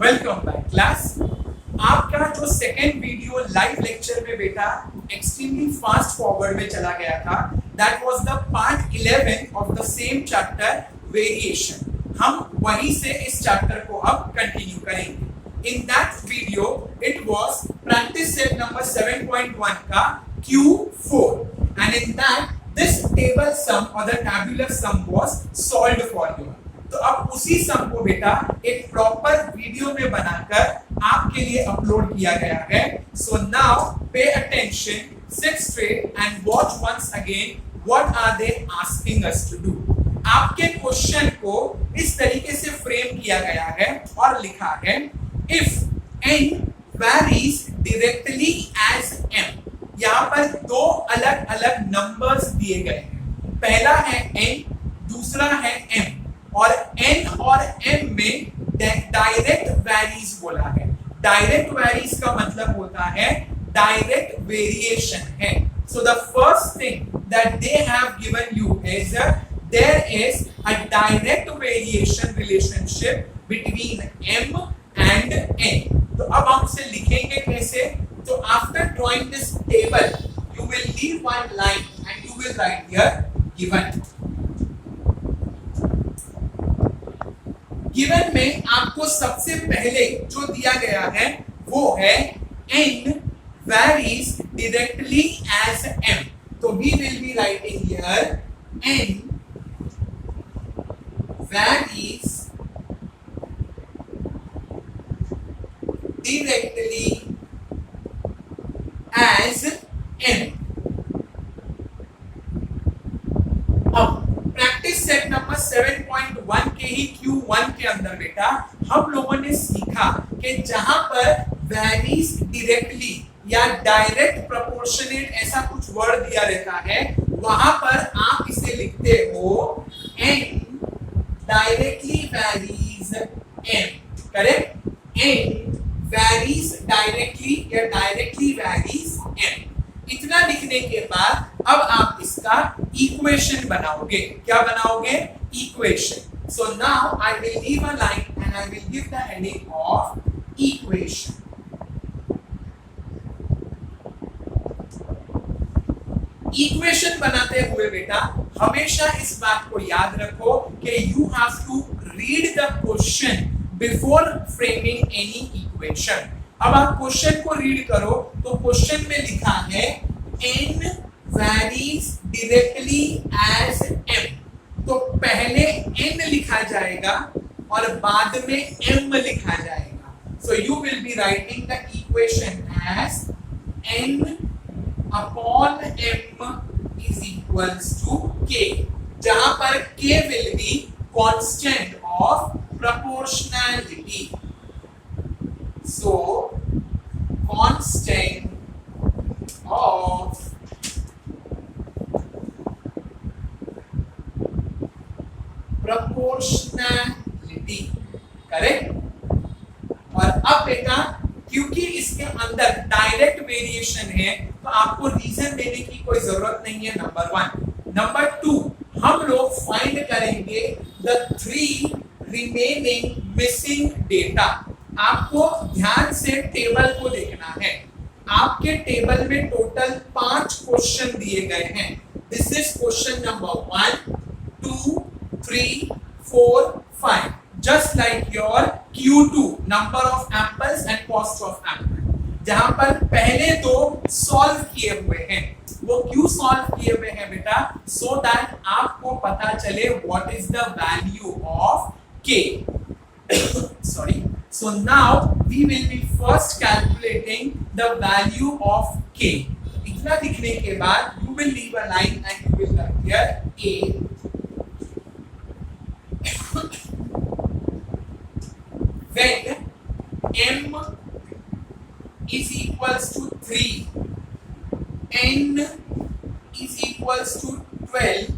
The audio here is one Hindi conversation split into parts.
Welcome back class. आपका जो सेकेंड वीडियो लाइव लेक्चर में बेटा एक्सट्रीमली फास्ट फॉरवर्ड में चला गया था, that was the part 11 of the same chapter variation. हम वहीं से इस चैप्टर को अब कंटिन्यू करेंगे। In that video it was practice set number 7.1 का Q4 and in that this table sum or the tabular sum was solved for you। तो अब उसी सम को बेटा एक प्रॉपर वीडियो में बनाकर आपके लिए अपलोड किया गया है। So now pay attention, sit straight and watch once again what are they asking us to do. आपके क्वेश्चन को इस तरीके से फ्रेम किया गया है और लिखा है if n varies directly as m। यहाँ पर दो अलग अलग नंबर्स दिए गए हैं, पहला है n, दूसरा है m और n और m में डायरेक्ट वैरीज बोला है। डायरेक्ट वैरीज का मतलब होता है डायरेक्ट वेरिएशन है। So the first thing that they have given you is there is a direct variation relationship between m and n। तो अब हम इसे लिखेंगे कैसे? तो after drawing this table you will leave one line and you will write here given. Given में आपको सबसे पहले जो दिया गया है वो है n varies directly as m। तो we will be writing here n varies directly as m। अब प्रैक्टिस सेट नंबर 7.1 के ही Q1 के अंदर बेटा हम लोगों ने सीखा कि जहां पर वैरीज डायरेक्टली या डायरेक्ट प्रोपोर्शनेट ऐसा कुछ वर्ड दिया रहता है, वहां पर आप इसे लिखते हो n directly varies m। Correct? n varies directly या डायरेक्टली वैरीज m। इतना लिखने के बाद अब आप इसका इक्वेशन बनाओगे। क्या बनाओगे? Equation. So now I will leave a line and I will give the heading of equation. Equation बनाते हुए बेटा हमेशा इस बात को याद रखो कि you have to read the question before framing any equation. अब आप क्वेश्चन को रीड करो तो क्वेश्चन में लिखा है n varies directly as m। तो पहले n लिखा जाएगा और बाद में m लिखा जाएगा। So you will be writing the equation as n upon m is equals to k, जहां पर k will be constant of proportionality। So constant of proportionality। Correct? और अब बेटा क्योंकि इसके अंदर डायरेक्ट वेरिएशन है तो आपको रीजन देने की कोई जरूरत नहीं है, नंबर 1। नंबर 2, हम लोग फाइंड करेंगे द 3 रिमेनिंग मिसिंग डेटा। आपको ध्यान से टेबल को देखना है। आपके टेबल में टोटल 5 क्वेश्चन दिए गए हैं। This is question number 1, 2, 3, 4, 5, just like your Q2 number of apples and cost of Apple. जहां पर पहले 2 सॉल्व किए हुए हैं, वो क्यों सॉल्व किए हुए हैं बेटा? सो दैट आपको पता चले what is the value of k। Sorry। So now we will be first calculating the value of k। इतना लिखने के बाद you will leave a line and you will write here a when m is equals to 3, n is equals to 12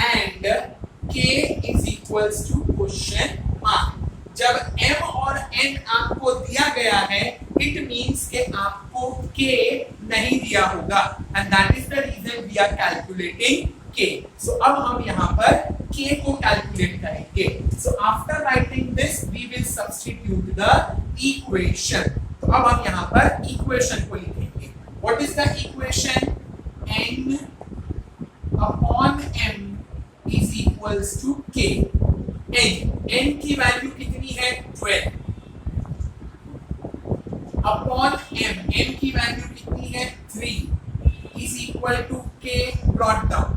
and k is equals to question mark। जब m और n आपको दिया गया है इट मींस कि आपको k नहीं दिया होगा, and that is the reason we are calculating k. So अब हम यहाँ पर k को कैलकुलेट करेंगे. So after writing this we will substitute the equation. तो अब हम यहाँ पर equation को लिखेंगे. What is the equation? n upon m is equals to k. n की वैल्यू कितनी है? 12 अपॉन m की वैल्यू कितनी है? 3 is equal to k brought down.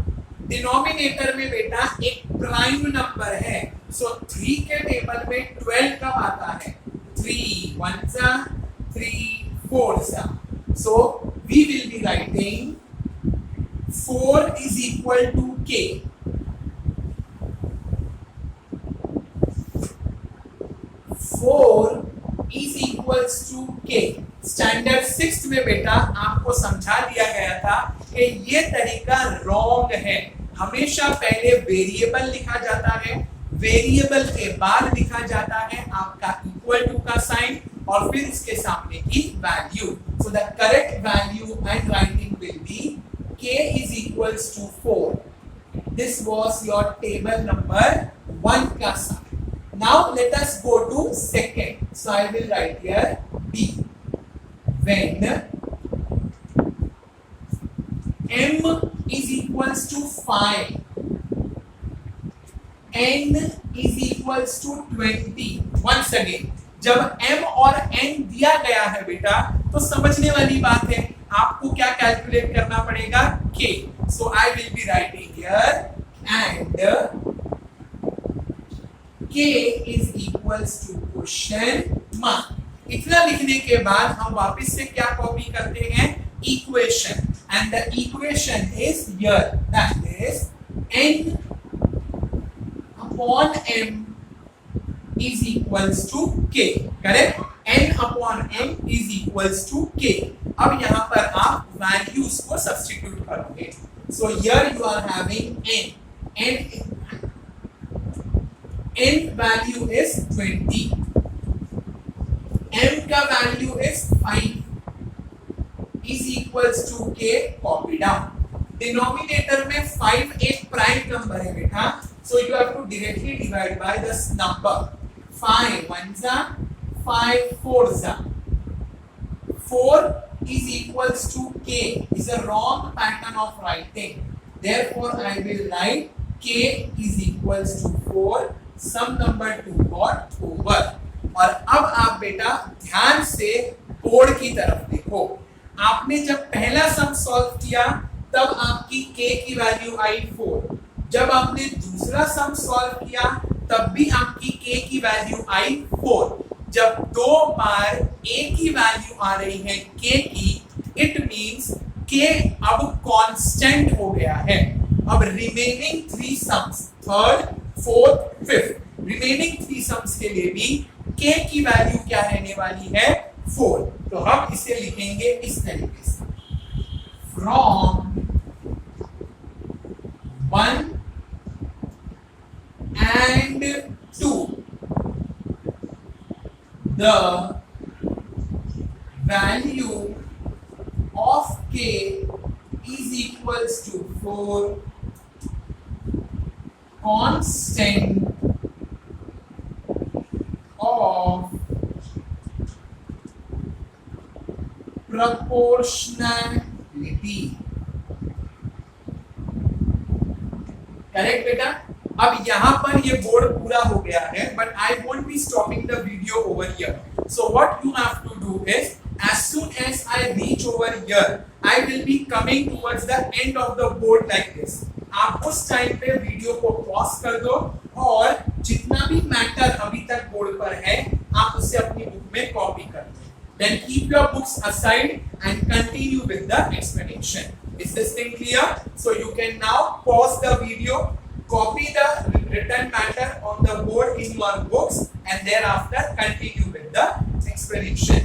Denominator में बेटा एक प्राइम नंबर है, सो 3 के टेबल में 12 कब आता है? 3 1 3 4. So we will be writing 4 is equal to k. 4 is equals to k. Standard 6 में बेटा आपको समझा दिया गया था कि ये तरीका रॉन्ग है. हमेशा पहले वेरिएबल लिखा जाता है, वेरिएबल के बाद लिखा जाता है आपका इक्वल टू का साइन और फिर इसके सामने की value. So the correct value and writing will be k is equals to 4. This was your table number 1 का sign. Now let us go to second. So I will write here B. When m is equals to 5, n is equals to 20. Once again, जब m और n दिया गया है बेटा तो समझने वाली बात है, आपको क्या कैलकुलेट करना पड़ेगा? k. So I will be writing here and k is equals to question mark. इतना लिखने के बाद हम वापस से क्या कॉपी करते हैं? Equation. And the equation is here, that is n upon m is equals to k. Correct? n upon m is equals to k. अब यहाँ पर आप वैल्यूज को सब्स्टिट्यूट करोगे. So here you are having n value is 20, m का value is 5 is equals to k. Copy down. Denominator में 5 एक प्राइम नंबर है बेटा, so you have to directly divide by this number. 5 1 5 4 4 is equals to k is a wrong pattern of writing. Therefore I will write k is equals to 4. Sum number 2 got over. और अब आप बेटा ध्यान से बोर्ड की तरफ देखो. आपने जब पहला सम सॉल्व किया तब आपकी k की वैल्यू आई 4. जब आपने दूसरा सम सॉल्व किया तब भी आपकी k की वैल्यू आई 4. जब दो बार a की वैल्यू आ रही है k की, इट मींस k अब कांस्टेंट हो गया है. अब remaining 3 sums, third fourth fifth, remaining 3 sums के लिए भी k की वैल्यू क्या रहने वाली है? 4. तो हम इसे लिखेंगे इस तरीके से, from 1 and 2 the value of k is equals to 4 constant of proportionality. Correct बेटा? अब यहाँ पर ये बोर्ड पूरा हो गया है, but I won't be stopping the video over here. So what you have to do is, as soon as I reach over here, I will be coming towards the end of the board like this. आप उस टाइम पे वीडियो को पॉज कर दो और जितना भी मैटर अभी तक बोर्ड पर है आप उसे अपनी बुक में कॉपी कर दो. Then keep your books aside and continue with the explanation. Is this thing clear? So you can now pause the video, copy the written matter on the board in your books, and thereafter continue with the explanation.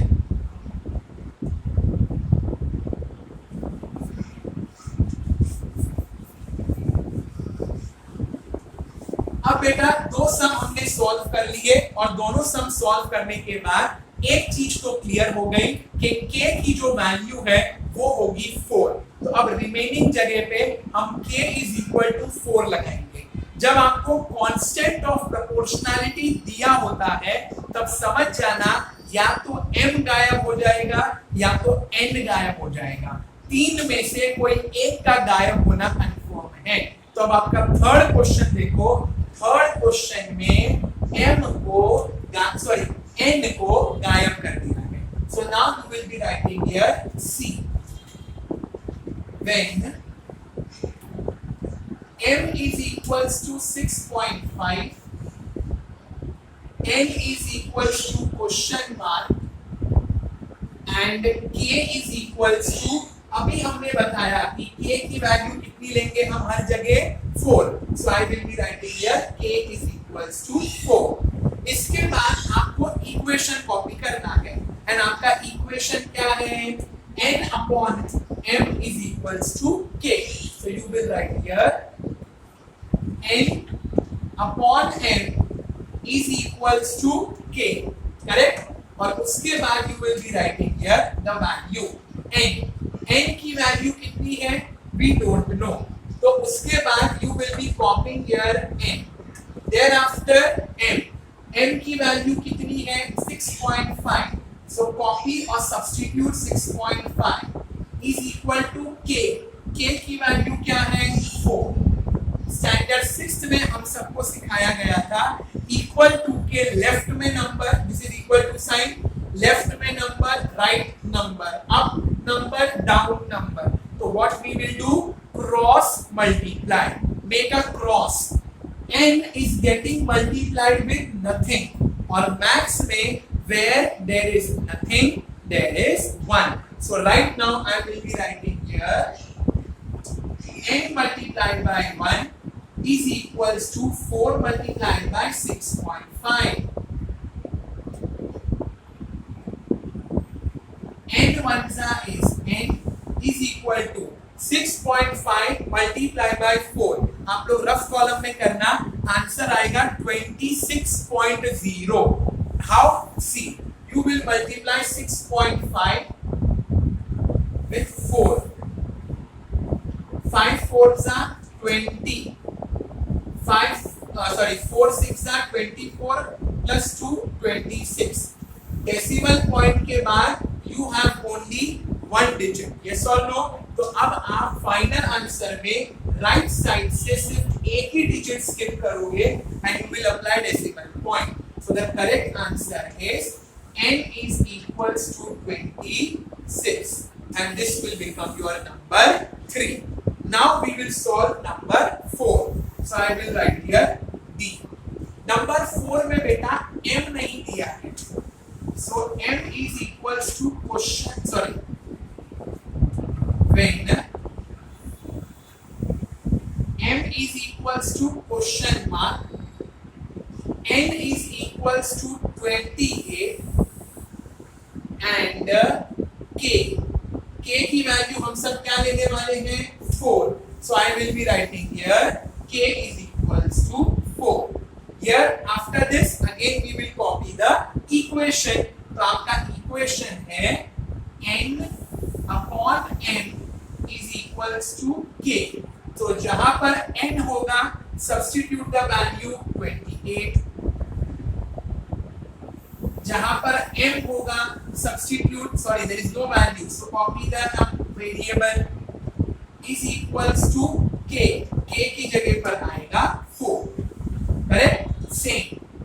अब बेटा दो सम हमने सॉल्व कर लिए और दोनों सम सॉल्व करने के बाद एक चीज तो क्लियर हो गई कि k की जो वैल्यू है वो होगी 4. तो अब रिमेनिंग जगह पे हम k इज इक्वल टू 4 लगाएंगे। जब आपको कांस्टेंट ऑफ प्रोपोर्शनैलिटी दिया होता है तब समझ जाना या तो m गायब हो जाएगा या तो n गायब हो जाएगा, तीन में से कोई एक का गायब होना कंफर्म है। तो अब आपका थर्ड क्वेश्चन देखो, थर्ड क्वेश्चन में n को गायब कर दिया है। So now you will be writing here C when m is equals to 6.5, n is equals to question mark and k is equals to, अभी हमने बताया कि k की वैल्यू कितनी लेंगे हम हर जगह 4, so I will be writing here k is equals to 4। इसके बाद आपको इक्वेशन कॉपी करना है एंड आपका इक्वेशन क्या है, n upon m is equals to k, so you will write here n upon m is equals to k, correct? और उसके बाद you will be writing here the value n की वैल्यू कितनी है we don't know, तो उसके बाद you will be copying here n, thereafter m की वैल्यू कितनी है 6.5, so copy और substitute 6.5 is equal to k की वैल्यू क्या है 4। स्टैंडर्ड 6 में हम सबको सिखाया गया था इक्वल टू के लेफ्ट में number, this is equal to sign, left में number, right number, up number, down number. तो what we will do, cross multiply, make a cross, n is getting multiplied with nothing, और मैथ्स में where there is nothing there is 1, so right now I will be writing here n multiplied by 1 is equals to 4 multiplied by 6.5, n ones is n is equal to 6.5 multiplied by 4, आप लोग रफ कॉलम में करना, आंसर आएगा 26.0। How, see you will multiply 6.5 with 4, 5 4s are 20, 4 6 are 24 plus 2 26, decimal point के बाद you have only 1 digit, yes or no? तो अब आप फाइनल आंसर में राइट साइड से सिर्फ एक ही डिजिट स्किप करोगे and you will apply decimal point, so the correct answer is n is equals to 26 and this will become your number 3. Now we will solve number 4, so I will write here D. number 4 में बेटा m नहीं दिया है, so m is equals to question, when m is equals to question mark, n is equals to 28 and k की वैल्यू हम सब क्या लेने वाले हैं 4, so I will be writing here k is equals to 4। here after this again we will copy the equation, तो आपका इक्वेशन है n upon m is equals to k, तो जहां पर n होगा सब्स्टिट्यूट द वैल्यू 28, जहां पर m होगा substitute, sorry there is no value, so copy the variable is equals to k की जगह पर आएगा 4, correct? Same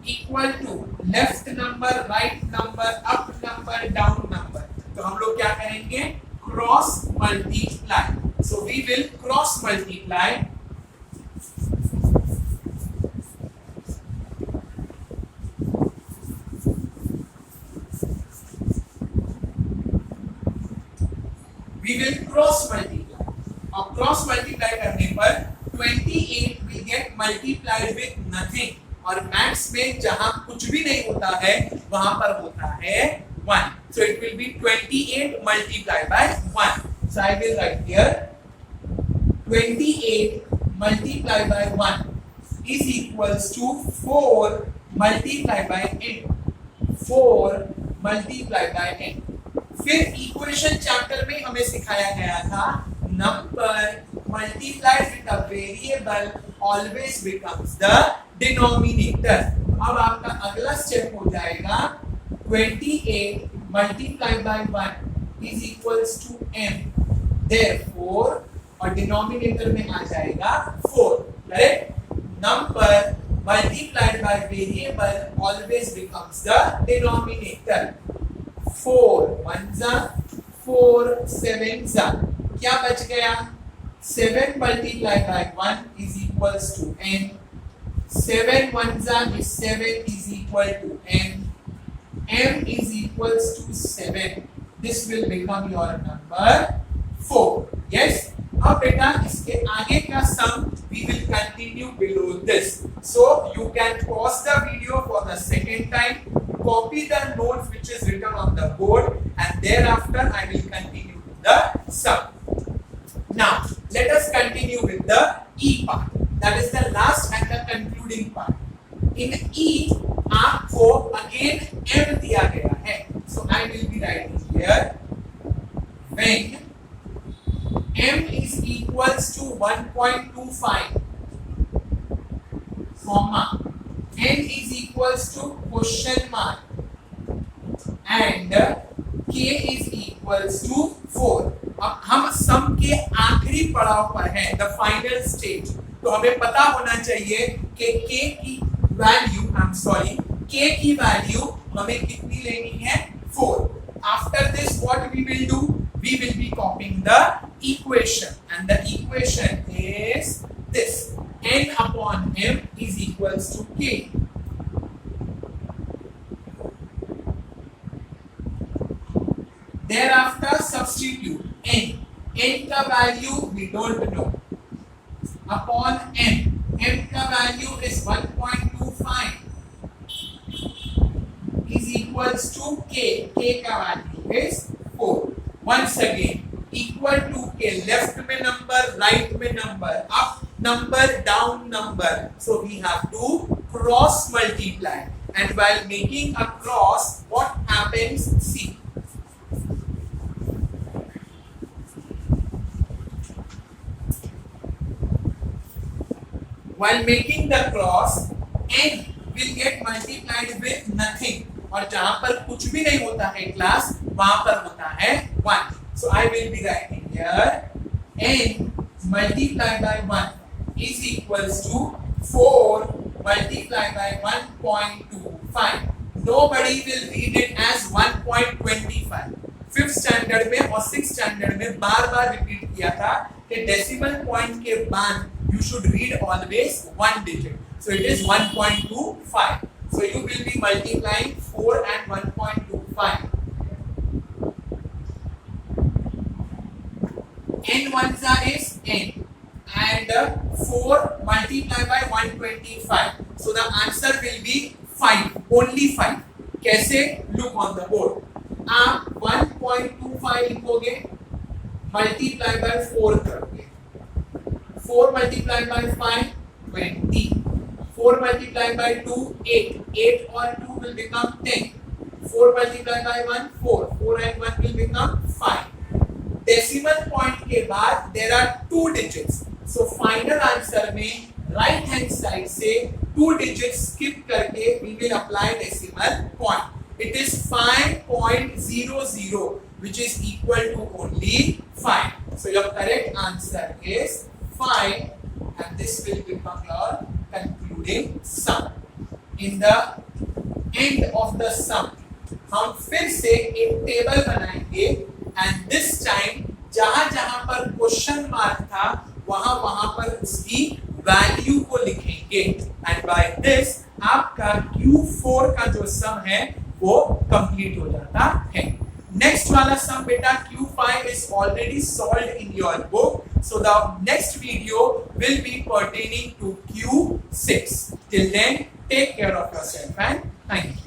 equal to left number, right number, up number, down number, तो हम लोग क्या करेंगे cross multiply, so we will cross multiply और क्रॉस मल्टीप्लाई करने पर 28 will get multiplied with nothing, और मैथ्स में जहां कुछ भी नहीं होता है वहां पर होता है 1, so it will be 28 multiplied by 1, so I will write here 28 multiplied by 1 is equals to 4 multiplied by n, 4 multiplied by n। फिर इक्वेशन चैप्टर में हमें सिखाया गया था number multiplied with a variable always becomes the denominator. अब आपका अगला स्टेप हो जाएगा 28 multiplied by 1 is equals to m. Therefore और डिनोमिनेटर में आ जाएगा 4. Correct? Number multiplied by variable always becomes the denominator. 4 ones are 4 sevens are. क्या बच गया? 7 multiplied by 1 is equals to n. 7 ones are is 7 is equal to n. m is equals to 7. This will become your number 4. Yes. अब बेटा इसके आगे का sum we will continue below this. So you can pause the video for the second time, copy the notes which is written on the board, and thereafter I will continue with the sum. Now let us continue with the E part. That is the last and the concluding part. In E आपको again m दिया गया है. So I will be writing here when m is equals to 1.25 comma n is equals to question mark and k is equals to 4. अब हम सम के आखिरी पड़ाव पर हैं, द फाइनल स्टेज. तो हमें पता होना चाहिए कि k की वैल्यू हमें कितनी लेनी है? 4. After this what we will do? We will be copying the equation, and the equation is this: n upon m is equals to k. Thereafter substitute n. n का value we don't know. Upon m. m का value is 1.25 is equals to k. k का value is 4. Once again equal to के लेफ्ट में नंबर, राइट में number, up number, down number. So we have to cross multiply, and while making a cross what happens? See, while making the cross n will get multiplied with nothing, और जहां पर कुछ भी नहीं होता है क्लास वहां पर होता है 1. So I will be writing here n multiplied by 1 is equals to 4 multiplied by 1.25. Nobody will read it as 1.25. 5th standard में और 6th स्टैंडर्ड में बार-बार रिपीट किया था कि डेसिमल पॉइंट के बाद you should read always one digit. So it is 1.25. So you will be multiplying 4 and 1.25. n ones are is n, and 4 multiplied by 125. So the answer will be 5. Only 5. कैसे? Look on the board. आप 1.25 लिखोगे, multiply by 4 करोगे. 4 multiplied by 5 20. 4 multiplied by 2 8. 8 और 2 will become 10. 4 multiplied by 1 4. 4 and 1 will become 5. Decimal point के बाद there are 2 digits. So final answer में राइट हैंड साइड से 2 डिजिट्स स्किप करके we will apply decimal point. It is 5.00 which is equal to only 5. So your correct answer is 5, and this will become your concluding sum. In the end of the sum हम फिर से एक टेबल बनाएंगे, and this time जहां पर क्वेश्चन मार्क था वहां पर उसकी वैल्यू को लिखेंगे, and by this आपका Q4 का जो सम है वो कंप्लीट हो जाता है. नेक्स्ट वाला सम बेटा Q5 is already solved in your book, so the next video will be pertaining to Q6. Till then, take care of yourself and thank you.